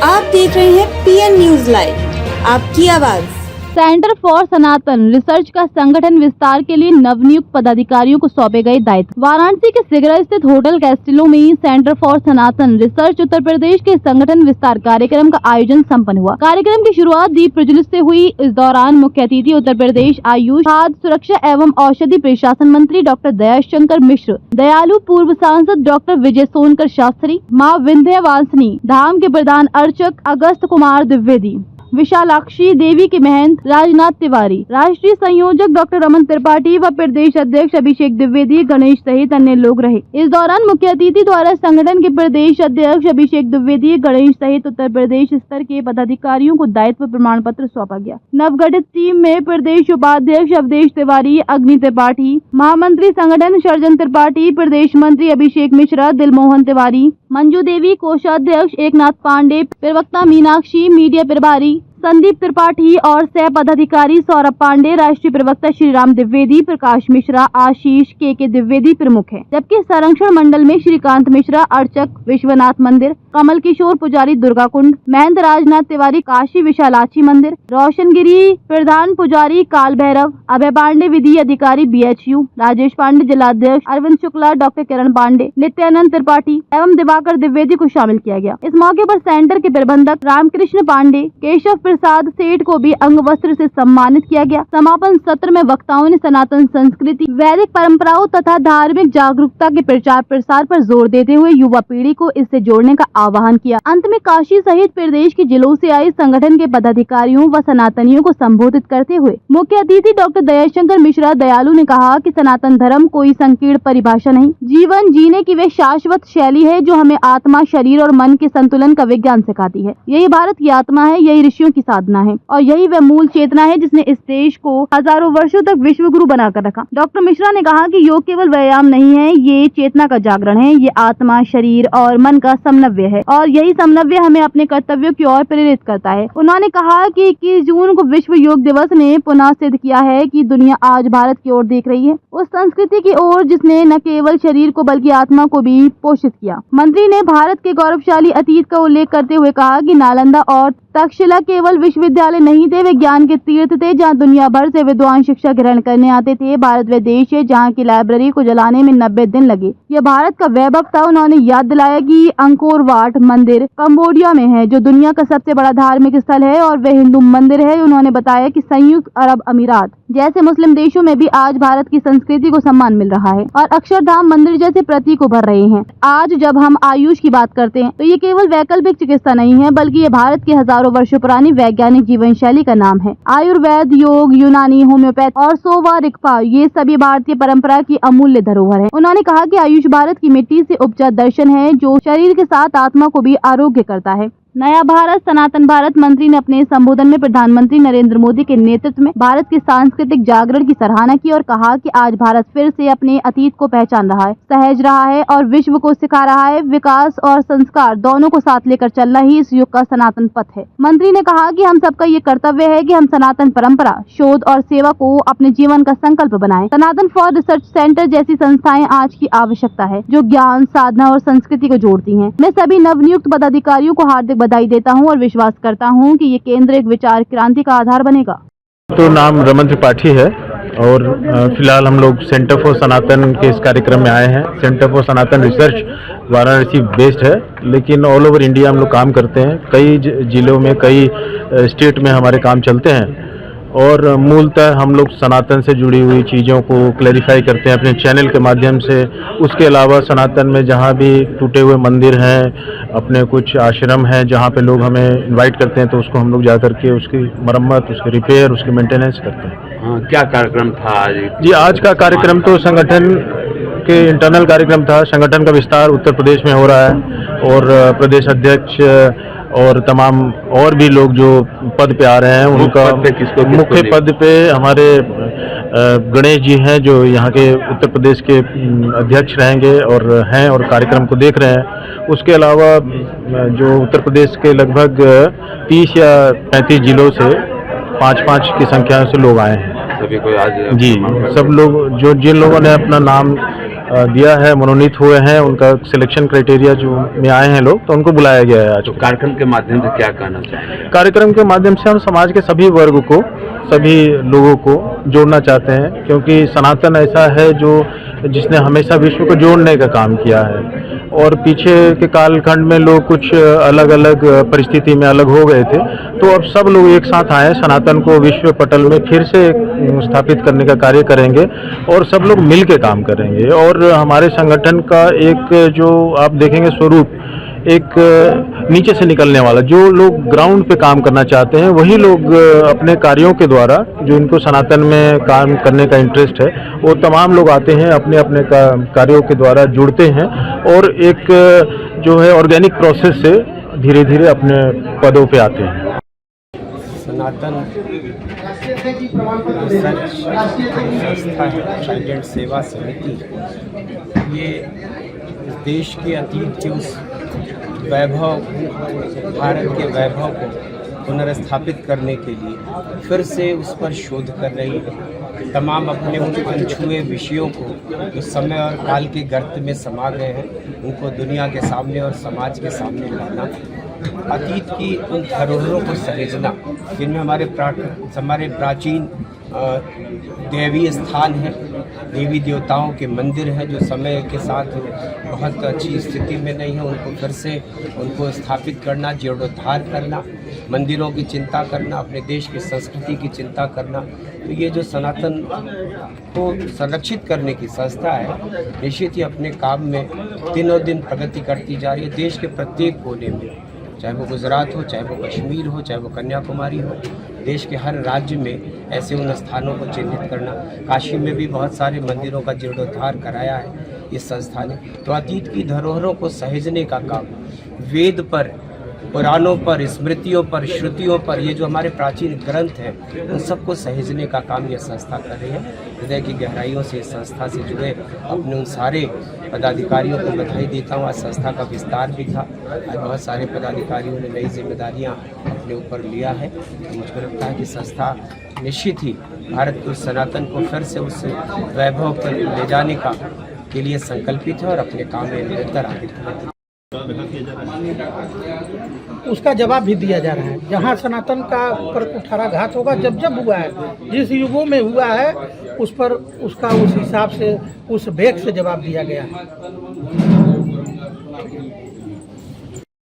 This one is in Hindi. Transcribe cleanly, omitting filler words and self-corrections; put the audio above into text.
आप देख रहे हैं पीएन न्यूज लाइव, आपकी आवाज। सेंटर फॉर सनातन रिसर्च का संगठन विस्तार के लिए नवनियुक्त पदाधिकारियों को सौंपे गए दायित्व। वाराणसी के सिगरा स्थित होटल कैस्टिलो में centre for Sanatan research Uttar Pradesh के संगठन विस्तार कार्यक्रम का आयोजन संपन्न हुआ। कार्यक्रम की शुरुआत दीप प्रज्वलित से हुई। इस दौरान मुख्य अतिथि उत्तर प्रदेश आयुष, खाद्य सुरक्षा एवं औषधि प्रशासन मंत्री डॉक्टर दयाशंकर मिश्र, दयालु पूर्व सांसद डॉक्टर विजय सोनकर शास्त्री, मां विंध्यवासिनी धाम के प्रधान अर्चक अगस्त कुमार द्विवेदी, विशालाक्षी देवी के महंत राजनाथ तिवारी, राष्ट्रीय संयोजक डॉक्टर रमन त्रिपाठी व प्रदेश अध्यक्ष अभिषेक द्विवेदी, गणेश सहित अन्य लोग रहे। इस दौरान मुख्य अतिथि द्वारा संगठन के प्रदेश अध्यक्ष अभिषेक द्विवेदी, गणेश सहित उत्तर प्रदेश स्तर के पदाधिकारियों को दायित्व प्रमाण पत्र सौंपा गया। नवगठित टीम में प्रदेश उपाध्यक्ष अवधेश तिवारी, अग्नि त्रिपाठी, महामंत्री संगठन सर्जन त्रिपाठी, प्रदेश मंत्री अभिषेक मिश्रा, दिलमोहन तिवारी, मंजू देवी, कोषाध्यक्ष एकनाथ पांडे, प्रवक्ता मीनाक्षी, मीडिया प्रभारी संदीप त्रिपाठी और सह पदाधिकारी सौरभ पांडे, राष्ट्रीय प्रवक्ता श्रीराम द्विवेदी, प्रकाश मिश्रा, आशीष के द्विवेदी प्रमुख हैं। जबकि संरक्षण मंडल में श्रीकांत मिश्रा, अर्चक विश्वनाथ मंदिर, कमल किशोर पुजारी दुर्गा कुंड, महंत राजनाथ तिवारी काशी विशालाक्षी मंदिर, रोशनगिरी प्रधान पुजारी काल भैरव, अभय पांडे विधि अधिकारी BHU, राजेश पांडे जिलाध्यक्ष, अरविंद शुक्ला, डॉक्टर किरण पांडे, नित्यानंद त्रिपाठी एवं दिवाकर द्विवेदी को शामिल किया गया। इस मौके पर सेंटर के प्रबंधक रामकृष्ण पांडे, केशव प्रसाद सेठ को भी अंग वस्त्र से सम्मानित किया गया। समापन सत्र में वक्ताओं ने सनातन संस्कृति, वैदिक परंपराओं तथा धार्मिक जागरूकता के प्रचार प्रसार पर जोर देते हुए युवा पीढ़ी को इससे जोड़ने का आह्वान किया। अंत में काशी सहित प्रदेश के जिलों से आए संगठन के पदाधिकारियों व सनातनियों को संबोधित करते हुए मुख्य अतिथि डॉक्टर दयाशंकर मिश्रा दयालु ने कहा कि सनातन धर्म कोई संकीर्ण परिभाषा नहीं, जीवन जीने की वे शाश्वत शैली है जो हमें आत्मा, शरीर और मन के संतुलन का विज्ञान सिखाती है। यही भारत की आत्मा है, यही ऋषियों की साधना है और यही वह मूल चेतना है जिसने इस देश को हजारों वर्षों तक विश्व गुरु बनाकर रखा। डॉक्टर मिश्रा ने कहा कि योग केवल व्यायाम नहीं है, ये चेतना का जागरण है, ये आत्मा, शरीर और मन का समन्वय है और यही समन्वय हमें अपने कर्तव्यों की ओर प्रेरित करता है। उन्होंने कहा कि 21 जून को विश्व योग दिवस ने पुनः सिद्ध किया है कि दुनिया आज भारत की ओर देख रही है, उस संस्कृति की ओर जिसने न केवल शरीर को बल्कि आत्मा को भी पोषित किया। मंत्री ने भारत के गौरवशाली अतीत का उल्लेख करते हुए कहा कि नालंदा और तक्षशिला केवल विश्वविद्यालय नहीं थे, वे ज्ञान के तीर्थ थे जहां दुनिया भर से विद्वान शिक्षा ग्रहण करने आते थे। भारत वह देश है जहां की लाइब्रेरी को जलाने में 90 दिन लगे। यह भारत का वैभव था। उन्होंने याद दिलाया कि अंकोर वाट मंदिर कंबोडिया में है जो दुनिया का सबसे बड़ा धार्मिक स्थल है और वह हिंदू मंदिर है। उन्होंने बताया कि संयुक्त अरब अमीरात जैसे मुस्लिम देशों में भी आज भारत की संस्कृति को सम्मान मिल रहा है और अक्षरधाम मंदिर जैसे प्रतीक उभर रहे हैं। आज जब हम आयुष की बात करते हैं तो ये केवल वैकल्पिक चिकित्सा नहीं है बल्कि ये भारत की हजारों वर्षों पुरानी वैज्ञानिक जीवन शैली का नाम है। आयुर्वेद, योग, यूनानी, होम्योपैथ और सोवा रिगपा ये सभी भारतीय परंपरा की अमूल्य धरोहर है। उन्होंने कहा कि आयुष भारत की मिट्टी से उपजा दर्शन है जो शरीर के साथ आत्मा को भी आरोग्य करता है। नया भारत सनातन भारत मंत्री ने अपने संबोधन में प्रधानमंत्री नरेंद्र मोदी के नेतृत्व में भारत के सांस्कृतिक जागरण की सराहना की और कहा कि आज भारत फिर से अपने अतीत को पहचान रहा है, सहज रहा है और विश्व को सिखा रहा है। विकास और संस्कार दोनों को साथ लेकर चलना ही इस युग का सनातन पथ है। मंत्री ने कहा कि हम सबका ये कर्तव्य है कि हम सनातन परंपरा, शोध और सेवा को अपने जीवन का संकल्प बनाएं। सनातन फॉर रिसर्च सेंटर जैसी संस्थाएं आज की आवश्यकता है जो ज्ञान, साधना और संस्कृति को जोड़ती हैं। मैं सभी नवनियुक्त पदाधिकारियों को हार्दिक बधाई देता हूं और विश्वास करता हूं कि ये केंद्र एक विचार क्रांति का आधार बनेगा। तो नाम रमन त्रिपाठी है और फिलहाल हम लोग सेंटर फॉर सनातन के इस कार्यक्रम में आए हैं। Centre for Sanatan research Varanasi based है लेकिन ऑल ओवर इंडिया हम लोग काम करते हैं। कई जिलों में, कई स्टेट में हमारे काम चलते हैं और मूलतः हम लोग सनातन से जुड़ी हुई चीज़ों को क्लैरिफाई करते हैं अपने चैनल के माध्यम से। उसके अलावा सनातन में जहाँ भी टूटे हुए मंदिर हैं, अपने कुछ आश्रम हैं जहाँ पे लोग हमें इनवाइट करते हैं तो उसको हम लोग जा करके उसकी मरम्मत, उसकी रिपेयर, उसकी मेंटेनेंस करते हैं। हाँ, क्या कार्यक्रम था आज? जी, आज का कार्यक्रम तो संगठन के इंटरनल कार्यक्रम था। संगठन का विस्तार उत्तर प्रदेश में हो रहा है और प्रदेश अध्यक्ष और तमाम और भी लोग जो पद पे आ रहे हैं उनका मुख्य पद पे हमारे गणेश जी हैं जो यहाँ के उत्तर प्रदेश के अध्यक्ष रहेंगे और हैं और कार्यक्रम को देख रहे हैं। उसके अलावा जो उत्तर प्रदेश के लगभग 30 या 35 जिलों से 5-5 की संख्या से लोग आए हैं। सभी को आज जी, सब लोग जो जिन लोगों ने अपना नाम दिया है, मनोनीत हुए हैं, उनका सिलेक्शन क्राइटेरिया जो में आए हैं लोग, तो उनको बुलाया गया है आज। तो कार्यक्रम के माध्यम से क्या कहना चाहेंगे? कार्यक्रम के माध्यम से हम समाज के सभी वर्ग को, सभी लोगों को जोड़ना चाहते हैं, क्योंकि सनातन ऐसा है जो जिसने हमेशा विश्व को जोड़ने का काम किया है। और पीछे के कालखंड में लोग कुछ अलग अलग परिस्थिति में अलग हो गए थे, तो अब सब लोग एक साथ आए, सनातन को विश्व पटल में फिर से स्थापित करने का कार्य करेंगे और सब लोग मिल के काम करेंगे। और हमारे संगठन का एक जो आप देखेंगे स्वरूप, एक नीचे से निकलने वाला, जो लोग ग्राउंड पे काम करना चाहते हैं वही लोग अपने कार्यों के द्वारा, जो इनको सनातन में काम करने का इंटरेस्ट है, वो तमाम लोग आते हैं, अपने अपने कार्यों के द्वारा जुड़ते हैं और एक जो है ऑर्गेनिक प्रोसेस से धीरे धीरे अपने पदों पे आते हैं। सनातन रिसर्च संस्था है, चाइल्ड सेवा समिति, ये इस देश के अतीत के उस वैभव, भारत के वैभव को पुनर्स्थापित करने के लिए फिर से उस पर शोध कर रही है। तमाम अपने उन अनछुए विषयों को जो समय और काल के गर्त में समा गए हैं, उनको दुनिया के सामने और समाज के सामने लाना, अतीत की उन धरोहरों को सहेजना, जिनमें हमारे प्राचीन दैवीय स्थान है, देवी देवताओं के मंदिर हैं जो समय के साथ बहुत अच्छी स्थिति में नहीं है, उनको फिर से उनको स्थापित करना, जीर्णोद्धार करना, मंदिरों की चिंता करना, अपने देश की संस्कृति की चिंता करना। तो ये जो सनातन को संरक्षित करने की संस्था है, निश्चित ही अपने काम में दिनों दिन प्रगति करती जा रही है। देश के प्रत्येक कोने में, चाहे वो गुजरात हो, चाहे वो कश्मीर हो, चाहे वो कन्याकुमारी हो, देश के हर राज्य में ऐसे उन स्थानों को चिन्हित करना। काशी में भी बहुत सारे मंदिरों का जीर्णोद्धार कराया है इस संस्था ने। तो अतीत की धरोहरों को सहेजने का काम, वेद पर, पुराणों पर, स्मृतियों पर, श्रुतियों पर, ये जो हमारे प्राचीन ग्रंथ हैं, उन सबको सहेजने का काम ये संस्था कर रही है। हृदय की गहराइयों से इस संस्था से जुड़े अपने उन सारे पदाधिकारियों को बधाई देता हूँ। आज संस्था का विस्तार भी था, आज बहुत सारे पदाधिकारियों ने नई जिम्मेदारियाँ अपने ऊपर लिया है। तो मुझको लगता है कि संस्था निश्चित ही भारत के सनातन को फिर से उस वैभव पर ले जाने के लिए संकल्पित है और अपने काम में निरंतर आगे बढ़े। उसका जवाब भी दिया जा रहा है। जहाँ सनातन का ऊपर कुठाराघात होगा, जब जब हुआ है, जिस युगों में हुआ है, उस पर उसका उस हिसाब से, उस वेग से जवाब दिया गया है।